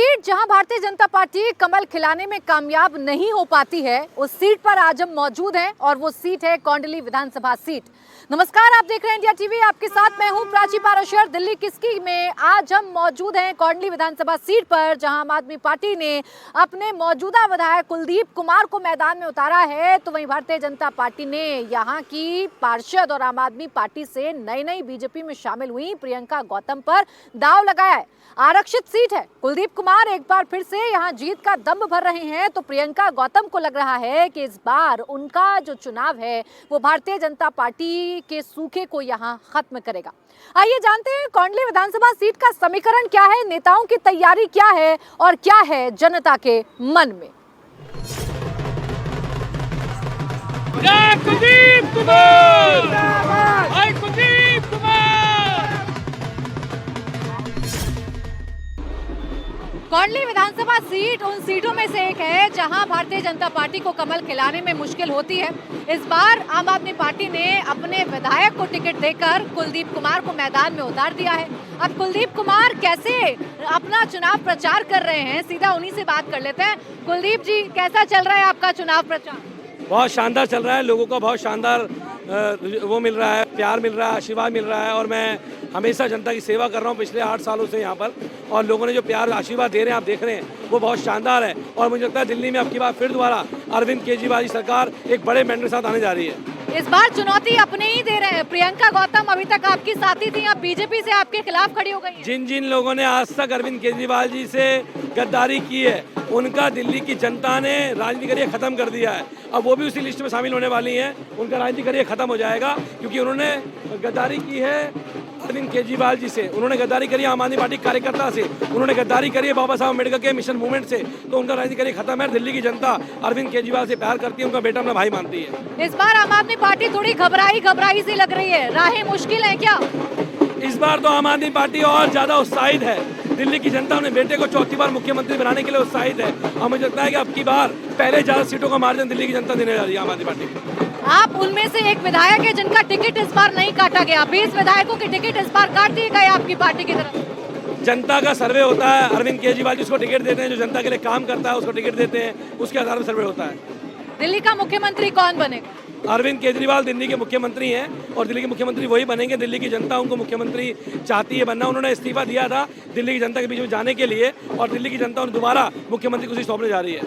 Seat जहां Bharatiya Janata party कमल खिलाने में कामयाब नहीं हो पाती है, उस सीट पर आज हम मौजूद हैं और वो सीट है कोंडली विधानसभा सीट। नमस्कार, आप देख रहे हैं इंडिया टीवी। आपके साथ मैं हूं प्राची पाराशर। दिल्ली किसकी में आज हम मौजूद हैं कोंडली विधानसभा सीट पर, जहां आम आदमी पार्टी ने अपने मौजूदा विधायक कुलदीप कुमार को मैदान में उतारा है, तो वहीं भारतीय जनता पार्टी ने यहाँ की पार्षद और आम आदमी पार्टी से नई बीजेपी में शामिल हुई प्रियंका गौतम पर दांव लगाया है। आरक्षित सीट है, कुलदीप कुमार एक बार फिर से यहाँ जीत का दम भर रहे हैं, तो प्रियंका गौतम को लग रहा है कि इस बार उनका जो चुनाव है वो भारतीय जनता पार्टी के सूखे को यहाँ खत्म करेगा। आइए जानते हैं कोंडली विधानसभा सीट का समीकरण क्या है, नेताओं की तैयारी क्या है और क्या है जनता के मन में। कुलदीप कुमार! हाय कुलदीप कुमार! कोंडली विधानसभा सीट उन सीटों में से एक है जहां भारतीय जनता पार्टी को कमल खिलाने में मुश्किल होती है। इस बार आम आदमी पार्टी ने अपने विधायक को टिकट देकर कुलदीप कुमार को मैदान में उतार दिया है। अब कुलदीप कुमार कैसे अपना चुनाव प्रचार कर रहे हैं, सीधा उन्हीं से बात कर लेते हैं। कुलदीप जी, कैसा चल रहा है आपका चुनाव प्रचार? बहुत शानदार चल रहा है, लोगों को बहुत शानदार वो मिल रहा है, प्यार मिल रहा है, आशीर्वाद मिल रहा है और मैं हमेशा जनता की सेवा कर रहा हूँ पिछले 8 सालों से यहाँ पर, और लोगों ने जो प्यार आशीर्वाद दे रहे हैं, आप देख रहे हैं, वो बहुत शानदार है। और मुझे लगता है दिल्ली में अब की बार फिर दोबारा अरविंद केजरीवाल की सरकार एक बड़े मैंडेट के साथ आने जा रही है। इस बार चुनौती अपने ही दे रहे हैं। प्रियंका गौतम अभी तक आपकी साथी थी, अब बीजेपी से आपके खिलाफ खड़ी हो गई है। जिन लोगों ने आज तक अरविंद केजरीवाल जी से गद्दारी की है, उनका दिल्ली की जनता ने राजनीति करियर खत्म कर दिया है। अब वो भी उसी लिस्ट में शामिल होने वाली हैं। उनका राजनीति करियर खत्म हो जाएगा क्योंकि उन्होंने गद्दारी की है अरविंद केजरीवाल जी से, उन्होंने गद्दारी करी आम आदमी पार्टी कार्यकर्ता से, उन्होंने गद्दारी करी है बाबा साहब अम्बेडकर के मिशन मूवमेंट से, तो उनका राजनीति करियर खत्म है। दिल्ली की जनता अरविंद केजरीवाल से प्यार करती है, उनका बेटा अपना भाई मानती है। इस बार आम आदमी पार्टी थोड़ी घबराई सी लग रही है, राहें मुश्किल है क्या? इस बार तो आम आदमी पार्टी और ज्यादा उत्साहित है। दिल्ली की जनता अपने बेटे को चौथी बार मुख्यमंत्री बनाने के लिए उत्साहित है और मुझे लगता है कि अब की बार पहले ज्यादा सीटों का मार्जिन दिल्ली की जनता देने जा रही है आम आदमी पार्टी को। आप उनमें से एक विधायक है जिनका टिकट इस बार नहीं काटा गया। 20 विधायकों के टिकट इस बार काट दिए गए आपकी पार्टी की तरफ। जनता का सर्वे होता है, अरविंद केजरीवाल जिसको टिकट देते हैं, जो जनता के लिए काम करता है उसको टिकट देते हैं, उसके आधार पर सर्वे होता है। दिल्ली का मुख्यमंत्री कौन बनेगा? अरविंद केजरीवाल दिल्ली के मुख्यमंत्री हैं और दिल्ली के मुख्यमंत्री वही बनेंगे। दिल्ली की जनता उनको मुख्यमंत्री चाहती है बनना। उन्होंने इस्तीफा दिया था दिल्ली की जनता के बीच में जाने के लिए और दिल्ली की जनता उन्हें दोबारा मुख्यमंत्री कुर्सी सौंपने जा रही है।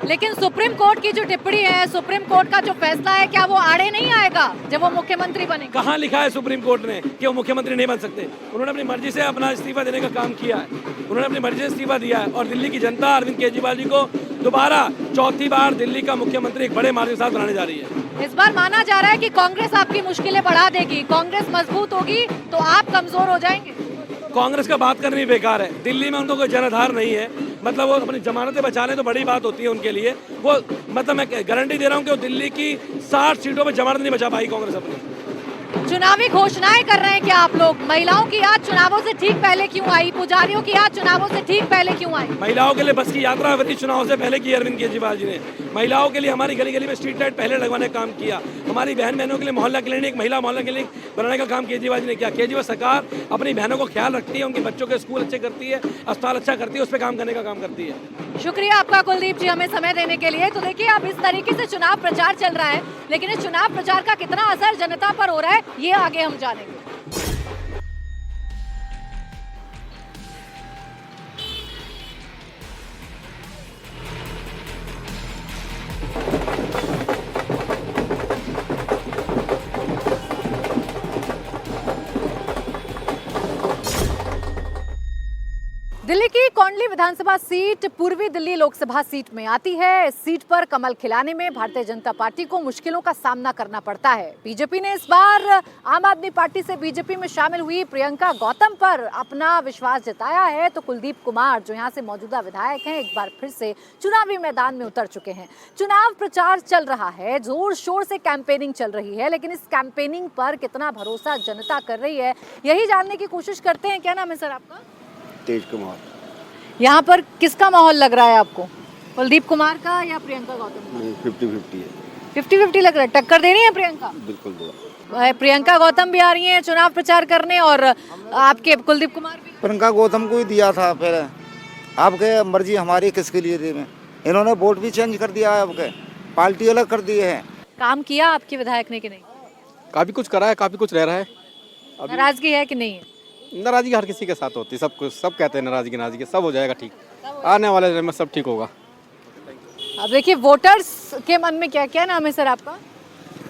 लेकिन सुप्रीम कोर्ट की जो टिप्पणी है, सुप्रीम कोर्ट का जो फैसला है, क्या वो आड़े नहीं आएगा जब वो मुख्यमंत्री बनेंगे? कहाँ लिखा है सुप्रीम कोर्ट ने कि वो मुख्यमंत्री नहीं बन सकते? उन्होंने अपनी मर्जी से अपना इस्तीफा देने का काम किया है, उन्होंने अपनी मर्जी से इस्तीफा दिया है और दिल्ली की जनता अरविंद केजरीवाल जी को दोबारा चौथी बार दिल्ली का मुख्यमंत्री एक बड़े मार्जिन के साथ बनाने जा रही है। इस बार माना जा रहा है कि कांग्रेस आपकी मुश्किलें बढ़ा देगी, कांग्रेस मजबूत होगी तो आप कमजोर हो जाएंगे। कांग्रेस का बात करनी बेकार है। दिल्ली में उनको कोई जनाधार नहीं है, मतलब वो अपनी जमानतें बचा लें तो बड़ी बात होती है उनके लिए। वो मतलब मैं गारंटी दे रहा हूँ कि वो दिल्ली की 60 सीटों पर जमानत नहीं बचा पाई कांग्रेस अपनी। चुनावी घोषणाएं कर रहे हैं क्या आप लोग? महिलाओं की याद चुनावों से ठीक पहले क्यों आई? पुजारियों की याद चुनावों से ठीक पहले क्यों आई? महिलाओं के लिए बस की यात्रा अवधि चुनाव से पहले की अरविंद केजरीवाल जी ने। महिलाओं के लिए हमारी गली गली में स्ट्रीट लाइट पहले लगवाने का काम किया। हमारी बहनों के लिए मोहल्ला क्लिनिक, महिला मोहल्ला क्लिनिक बनाने का काम केजरीवाल जी ने किया। केजरीवाल सरकार अपनी बहनों को ख्याल रखती है, उनके बच्चों के स्कूल अच्छे करती है, अस्पताल अच्छा करती है, उस पर काम करने का काम करती है। शुक्रिया आपका कुलदीप जी, हमें समय देने के लिए। तो देखिए, अब इस तरीके से चुनाव प्रचार चल रहा है, लेकिन इस चुनाव प्रचार का कितना असर जनता पर हो रहा है ये आगे हम जानेंगे। दिल्ली की कोंडली विधानसभा सीट पूर्वी दिल्ली लोकसभा सीट में आती है। इस सीट पर कमल खिलाने में भारतीय जनता पार्टी को मुश्किलों का सामना करना पड़ता है। बीजेपी ने इस बार आम आदमी पार्टी से बीजेपी में शामिल हुई प्रियंका गौतम पर अपना विश्वास जताया है, तो कुलदीप कुमार जो यहां से मौजूदा विधायक हैं, एक बार फिर से चुनावी मैदान में उतर चुके हैं। चुनाव प्रचार चल रहा है, जोर शोर से कैंपेनिंग चल रही है, लेकिन इस कैंपेनिंग पर कितना भरोसा जनता कर रही है, यही जानने की कोशिश करते हैं। क्या नाम है सर आपका? तेज कुमार। यहाँ पर किसका माहौल लग रहा है आपको, कुलदीप कुमार का या प्रियंका गौतम का? 50-50 है। 50-50 लग रहा है। टक्कर दे रही है प्रियंका? बिल्कुल दो। प्रियंका गौतम भी आ रही हैं चुनाव प्रचार करने और आपके कुलदीप कुमार भी। प्रियंका गौतम को ही दिया था फिर आपके मर्जी हमारी किसके लिए दी में। इन्होंने वोट भी चेंज कर दिया है, आपके पार्टी अलग कर दिए हैं। काम किया आपके विधायक ने कि नहीं? काफ़ी कुछ करा है, काफ़ी कुछ रह रहा है। नाराजगी है कि नहीं है? नाराज़गी हर किसी के साथ होती है, सब कुछ सब कहते हैं नाराज़गी, सब हो जाएगा ठीक। आने वाले समय में सब ठीक होगा। अब देखिए वोटर्स के मन में क्या क्या नाम है सर आपका?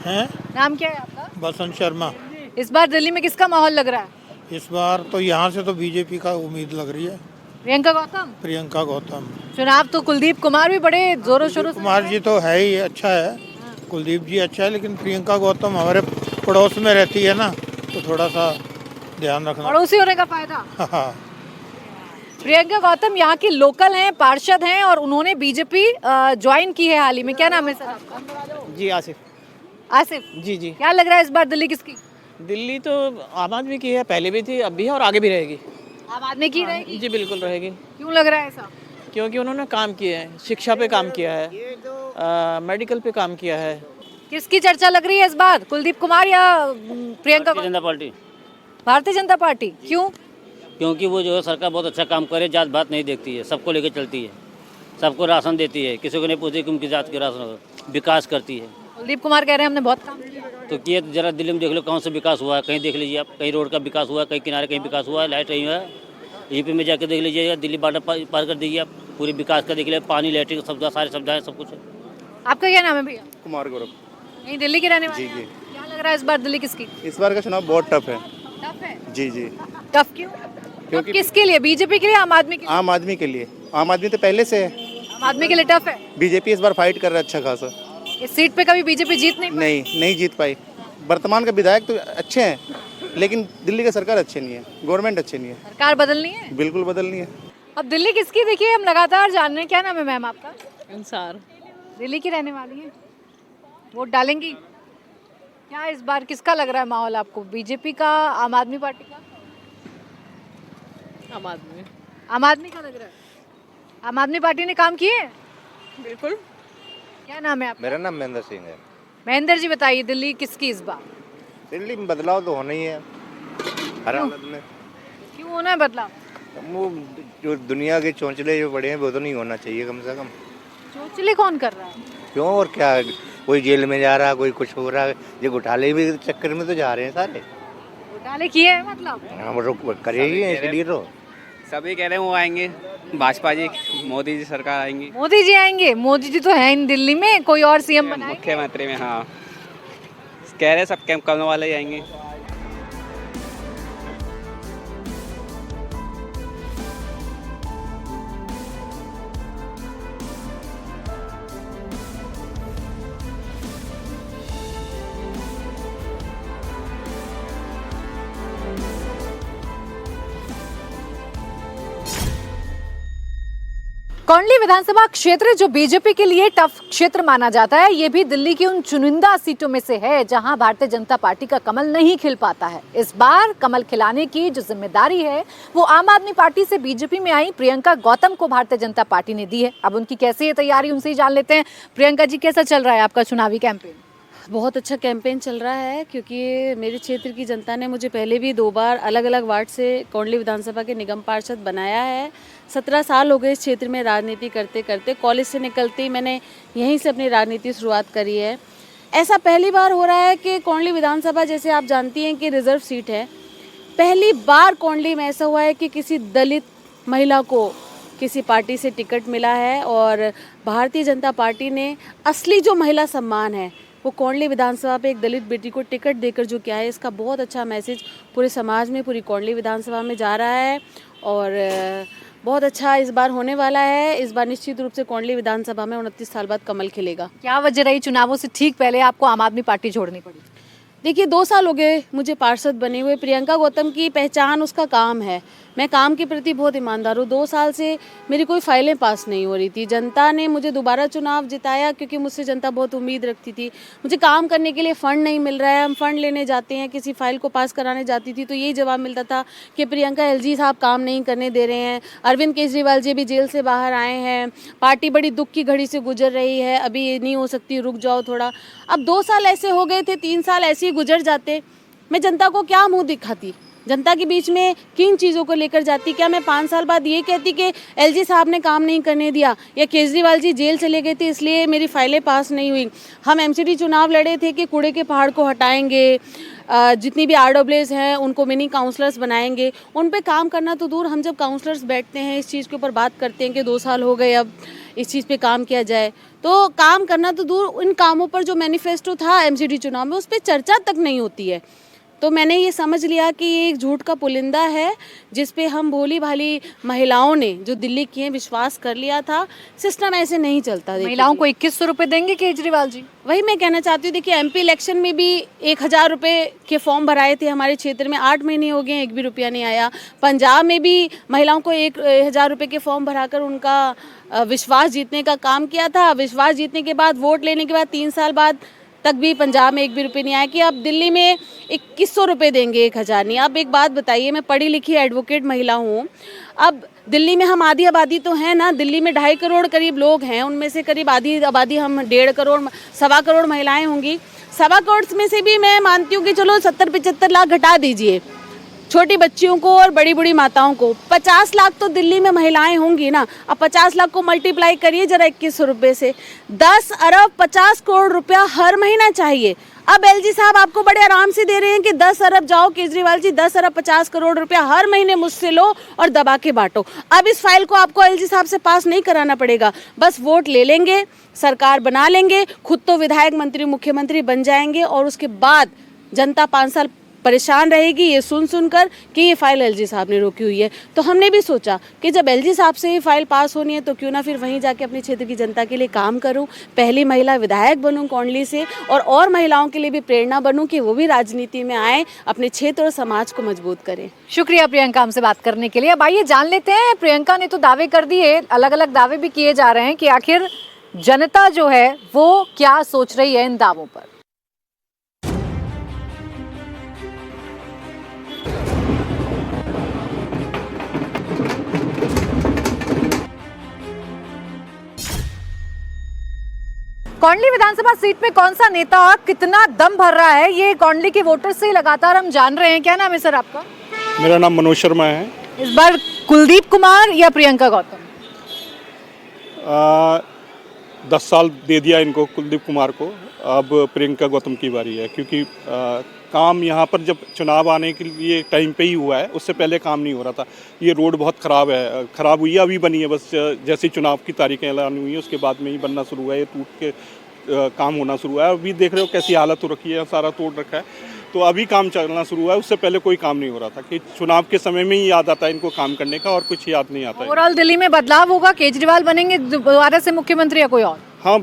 हैं? नाम क्या है आपका? बसंत शर्मा। इस बार दिल्ली में किसका माहौल लग रहा है? इस बार तो यहाँ से तो बीजेपी का उम्मीद लग रही है। प्रियंका गौतम। प्रियंका गौतम। चुनाव तो कुलदीप कुमार भी बड़े जोरों शोरों से कुमार जी तो है ही, अच्छा है, कुलदीप जी अच्छा है, लेकिन प्रियंका गौतम हमारे पड़ोस में रहती है ना, तो थोड़ा सा ध्यान रखना। पड़ोसी होने का फायदा। हाँ। प्रियंका गौतम यहाँ की लोकल हैं, पार्षद हैं और उन्होंने बीजेपी ज्वाइन की है हाल ही में। क्या नाम है सर आपका? जी आसिफ। आसिफ जी जी। क्या लग रहा है इस बार दिल्ली किसकी? दिल्ली तो आम आदमी की है, पहले भी थी, अब भी है और आगे भी रहेगी। आम आदमी की रहेगी? जी बिल्कुल रहेगी। क्यों लग रहा है ऐसा? क्योंकि उन्होंने काम किया है, शिक्षा पे काम किया है, मेडिकल पे काम किया है। किसकी चर्चा लग रही है इस बार, कुलदीप कुमार या प्रियंका? जनता पार्टी। भारतीय जनता पार्टी। क्यों? क्योंकि वो जो है सरकार बहुत अच्छा काम करे, जात भात नहीं देखती है, सबको लेकर चलती है, सबको राशन देती है, किसी को नहीं पूछती कि उनकी जात के राशन हो, विकास करती है। कुलदीप कुमार कह रहे हैं हमने बहुत काम किया। तो किए तो जरा दिल्ली में देख लो कौन सा विकास हुआ है, कहीं देख लीजिए आप, कहीं रोड का विकास हुआ है, कहीं किनारे कहीं विकास हुआ है, लाइट रही है। यूपी में जाकर देख लीजिए, दिल्ली बॉर्डर पार कर दीजिए आप, पूरे विकास का देख लीजिए, पानी लैट्रिन सुविधा सारी सुविधाएं सब कुछ है। आपका क्या नाम है भैया? कुमार गौरव। नहीं दिल्ली के रहने वाले जी, जी। हैं? क्या लग रहा है इस बार दिल्ली किसकी? इस बार का चुनाव बहुत टफ है। टफ है? जी जी। टफ क्यों? क्योंकि किसके लिए? बीजेपी के लिए, आम आदमी के लिए? आम आदमी के लिए। आम आदमी तो पहले से है, आम आदमी के लिए टफ है। बीजेपी इस बार फाइट कर रहा है अच्छा खासा। इस सीट पे कभी बीजेपी जीत नहीं पाई? नहीं जीत पाई। वर्तमान के विधायक तो अच्छे हैं, लेकिन दिल्ली की सरकार अच्छी नहीं है, गवर्नमेंट अच्छी नहीं है। सरकार बदलनी है? बिल्कुल बदलनी है। अब दिल्ली किसकी देखिए हम लगातार जान रहे हैं। क्या नाम है मैम आपका? इंसार। दिल्ली की रहने वाली है, वोट डालेंगी? क्या इस बार किसका लग रहा है माहौल आपको, बीजेपी का, आम आदमी पार्टी का? आम आदमी। आम आदमी का लग रहा है। आम आदमी पार्टी ने काम किए? बिल्कुल। क्या नाम है आपका? मेरा नाम महेंद्र सिंह है। महेंद्र जी बताइए दिल्ली किसकी इस बार? दिल्ली में बदलाव तो होना ही है हर हालत में। क्यों होना है बदलाव? वो जो दुनिया के चौंचले जो बड़े हैं वो तो नहीं होना चाहिए कम से कम। चोचले कौन कर रहा है? क्यों और क्या, कोई जेल में जा रहा है, कोई कुछ हो रहा है, ये घोटाले भी चक्कर में तो जा रहे हैं सारे। घोटाले किए हैं मतलब? हाँ वो करेगी इसलिए तो सभी कह रहे हैं वो आएंगे, भाजपा जी, मोदी जी सरकार आएंगी। मोदी जी आएंगे? मोदी जी तो है इन दिल्ली में, कोई और सीएम बनाएंगे? मुख्यमंत्री में हाँ कह रहे हैं सब कैंप करने वाले ही आएंगे। कौंडली विधानसभा क्षेत्र जो बीजेपी के लिए टफ क्षेत्र माना जाता है, ये भी दिल्ली की उन चुनिंदा सीटों में से है जहां भारतीय जनता पार्टी का कमल नहीं खिल पाता है। इस बार कमल खिलाने की जो जिम्मेदारी है वो आम आदमी पार्टी से बीजेपी में आई प्रियंका गौतम को भारतीय जनता पार्टी ने दी है। अब उनकी कैसी है तैयारी, उनसे ही जान लेते हैं। प्रियंका जी, कैसा चल रहा है आपका चुनावी कैंपेन? बहुत अच्छा कैंपेन चल रहा है, क्योंकि मेरे क्षेत्र की जनता ने मुझे पहले भी 2 बार अलग अलग वार्ड से कौंडली विधानसभा के निगम पार्षद बनाया है। 17 साल हो गए इस क्षेत्र में राजनीति करते करते। कॉलेज से निकलते ही मैंने यहीं से अपनी राजनीति शुरुआत करी है। ऐसा पहली बार हो रहा है कि कौंडली विधानसभा, जैसे आप जानती हैं कि रिजर्व सीट है, पहली बार कौंडली में ऐसा हुआ है कि किसी दलित महिला को किसी पार्टी से टिकट मिला है और भारतीय जनता पार्टी ने असली जो महिला सम्मान है वो कौंडली विधानसभा पे एक दलित बेटी को टिकट देकर जो किया है, इसका बहुत अच्छा मैसेज पूरे समाज में, पूरी कौंडली विधानसभा में जा रहा है और बहुत अच्छा इस बार होने वाला है। इस बार निश्चित रूप से कौंडली विधानसभा में 29 साल बाद कमल खिलेगा। क्या वजह रही चुनावों से ठीक पहले आपको आम आदमी पार्टी छोड़नी पड़ी? देखिए 2 साल हो गए मुझे पार्षद बने हुए। प्रियंका गौतम की पहचान उसका काम है। मैं काम के प्रति बहुत ईमानदार हूँ। 2 साल से मेरी कोई फाइलें पास नहीं हो रही थी। जनता ने मुझे दोबारा चुनाव जिताया क्योंकि मुझसे जनता बहुत उम्मीद रखती थी। मुझे काम करने के लिए फ़ंड नहीं मिल रहा है, हम फ़ंड लेने जाते हैं, किसी फाइल को पास कराने जाती थी तो यही जवाब मिलता था कि प्रियंका एलजी साहब काम नहीं करने दे रहे हैं। अरविंद केजरीवाल जी भी जेल से बाहर आए हैं, पार्टी बड़ी दुख की घड़ी से गुजर रही है, अभी ये नहीं हो सकती, रुक जाओ थोड़ा। अब 2 साल ऐसे हो गए थे, 3 साल ऐसे ही गुजर जाते, मैं जनता को क्या मुँह दिखाती? जनता के बीच में किन चीज़ों को लेकर जाती? क्या मैं 5 साल बाद ये कहती कि एलजी साहब ने काम नहीं करने दिया, या केजरीवाल जी जेल चले गए थे इसलिए मेरी फाइलें पास नहीं हुई? हम एमसीडी चुनाव लड़े थे कि कूड़े के पहाड़ को हटाएंगे, जितनी भी RWs हैं उनको मिनी काउंसलर्स बनाएंगे। उन पे काम करना तो दूर, हम जब काउंसलर्स बैठते हैं इस चीज़ के ऊपर बात करते हैं कि 2 साल हो गए अब इस चीज़ पे काम किया जाए, तो काम करना तो दूर, इन कामों पर जो मैनिफेस्टो था एमसीडी चुनाव में उस पर चर्चा तक नहीं होती है। तो मैंने ये समझ लिया कि ये एक झूठ का पुलिंदा है जिस पे हम भोली भाली महिलाओं ने जो दिल्ली की हैं विश्वास कर लिया था। सिस्टम ऐसे नहीं चलता। महिलाओं को 2100 रुपए देंगे केजरीवाल जी? वही मैं कहना चाहती हूँ। देखिए MP इलेक्शन में भी 1000 रुपये के फॉर्म भराए थे हमारे क्षेत्र में, 8 महीने हो गए, 1 भी रुपया नहीं आया। पंजाब में भी महिलाओं को 1000 रुपये के फॉर्म भराकर उनका विश्वास जीतने का काम किया था। विश्वास जीतने के बाद, वोट लेने के बाद 3 साल बाद तक भी पंजाब में 1 भी रुपये नहीं आया कि अब दिल्ली में 2100 रुपये देंगे, 1000 नहीं। अब एक बात बताइए, मैं पढ़ी लिखी एडवोकेट महिला हूँ, अब दिल्ली में हम आधी आबादी तो है ना, दिल्ली में 2.5 करोड़ करीब लोग हैं, उनमें से करीब आधी आबादी हम 1.5 करोड़ 1.25 करोड़ महिलाएं होंगी। 1.25 करोड़ में से भी मैं मानती हूँ कि चलो 70-75 लाख घटा दीजिए छोटी बच्चियों को और बड़ी बड़ी माताओं को, 50 लाख तो दिल्ली में महिलाएं होंगी ना। अब 50 लाख को मल्टीप्लाई करिए जरा 2100 रुपये से, 10 अरब 50 करोड़ रुपया हर महीना चाहिए। अब एलजी साहब आपको बड़े आराम से दे रहे हैं कि 10 अरब जाओ केजरीवाल जी, 10 अरब 50 करोड़ रुपया हर महीने मुझसे लो और दबा के बांटो। अब इस फाइल को आपको एलजी साहब से पास नहीं कराना पड़ेगा, बस वोट ले लेंगे, सरकार बना लेंगे, खुद तो विधायक मंत्री मुख्यमंत्री बन जाएंगे और उसके बाद जनता 5 साल परेशान रहेगी ये सुन सुनकर कि ये फाइल एलजी साहब ने रोकी हुई है। तो हमने भी सोचा कि जब एलजी साहब से ये फाइल पास होनी है तो क्यों ना फिर वहीं जाके अपने क्षेत्र की जनता के लिए काम करूं, पहली महिला विधायक बनूं कौंडली से, और महिलाओं के लिए भी प्रेरणा बनूं कि वो भी राजनीति में आए, अपने क्षेत्र और समाज को मजबूत करें। शुक्रिया प्रियंका हमसे बात करने के लिए। अब आइए जान लेते हैं, प्रियंका ने तो दावे कर दिए, अलग अलग दावे भी किए जा रहे हैं कि आखिर जनता जो है वो क्या सोच रही है इन दावों पर। कौंडली विधानसभा सीट में कौन सा नेता कितना दम भर रहा है, ये कौंडली के वोटर्स से लगातार हम जान रहे हैं। क्या नाम है सर आपका? मेरा नाम मनोज शर्मा है। इस बार कुलदीप कुमार या प्रियंका गौतम? 10 साल दे दिया इनको, कुलदीप कुमार को। अब प्रियंका गौतम की बारी है, क्योंकि काम यहाँ पर जब चुनाव आने के लिए टाइम पे ही हुआ है, उससे पहले काम नहीं हो रहा था। ये रोड बहुत ख़राब है, ख़राब हुई है, अभी बनी है, बस जैसे चुनाव की तारीखें ऐलान हुई है उसके बाद में ही बनना शुरू हुआ है, ये टूट के काम होना शुरू हुआ है। अभी देख रहे हो कैसी हालत हो रखी है, सारा तोड़ रखा है, तो अभी काम चलना शुरू हुआ है। उससे पहले कोई काम नहीं हो रहा था कि चुनाव के समय में ही याद आता है इनको काम करने का, और कुछ याद नहीं आता है। ओवरऑल दिल्ली में बदलाव होगा, केजरीवाल बनेंगे दोबारा से मुख्यमंत्री या कोई और? हाँ,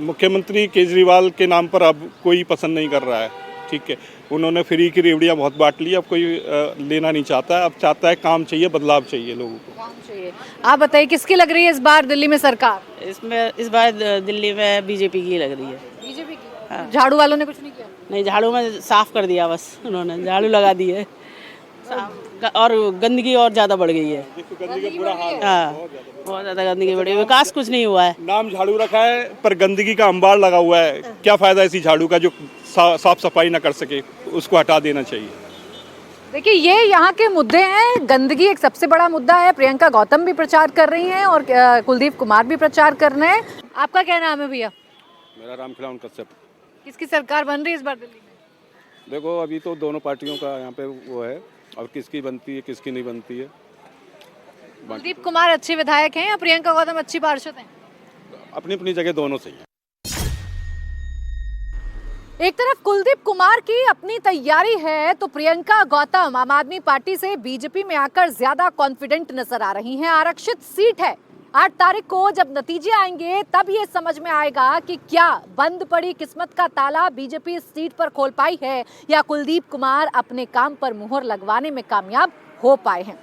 मुख्यमंत्री केजरीवाल के नाम पर अब कोई पसंद नहीं कर रहा है, ठीक है। उन्होंने फ्री की रेवड़ियाँ बहुत बांट ली, अब कोई लेना नहीं चाहता है, अब चाहता है काम चाहिए, बदलाव चाहिए लोगों को, काम चाहिए। आप बताइए किसकी लग रही है इस बार दिल्ली में सरकार? इस बार दिल्ली में बीजेपी की लग रही है। बीजेपी की? हाँ। झाड़ू वालों ने कुछ नहीं किया? नहीं, झाड़ू में साफ कर दिया, बस उन्होंने झाड़ू लगा दी है, और गंदगी और ज़्यादा बढ़ गई है। गंदगी का बुरा हाल है, हाँ, बहुत ज़्यादा गंदगी बढ़ी, विकास कुछ नहीं हुआ है। नाम झाड़ू रखा है पर गंदगी का अंबार लगा हुआ है। क्या फ़ायदा इसी झाड़ू का जो साफ सफाई ना कर सके, उसको हटा देना चाहिए। देखिए ये यहाँ के मुद्दे हैं, गंदगी एक सबसे बड़ा मुद्दा है। प्रियंका गौतम भी प्रचार कर रही हैं और कुलदीप कुमार भी प्रचार कर रहे हैं। आपका क्या नाम है भैया? मेरा रामखिलावन कश्यप। किसकी सरकार बन रही है इस बार दिल्ली में? देखो अभी तो दोनों पार्टियों का यहाँ पे वो है, और किसकी बनती है किसकी नहीं बनती है। कुलदीप कुमार अच्छे विधायक हैं या प्रियंका गौतम अच्छी पार्षद हैं? अपनी अपनी जगह दोनों सही है। एक तरफ कुलदीप कुमार की अपनी तैयारी है तो प्रियंका गौतम आम आदमी पार्टी से बीजेपी में आकर ज्यादा कॉन्फिडेंट नजर आ रही हैं। आरक्षित सीट है, 8 तारीख को जब नतीजे आएंगे तब ये समझ में आएगा कि क्या बंद पड़ी किस्मत का ताला बीजेपी इस सीट पर खोल पाई है या कुलदीप कुमार अपने काम पर मुहर लगवाने में कामयाब हो पाए हैं।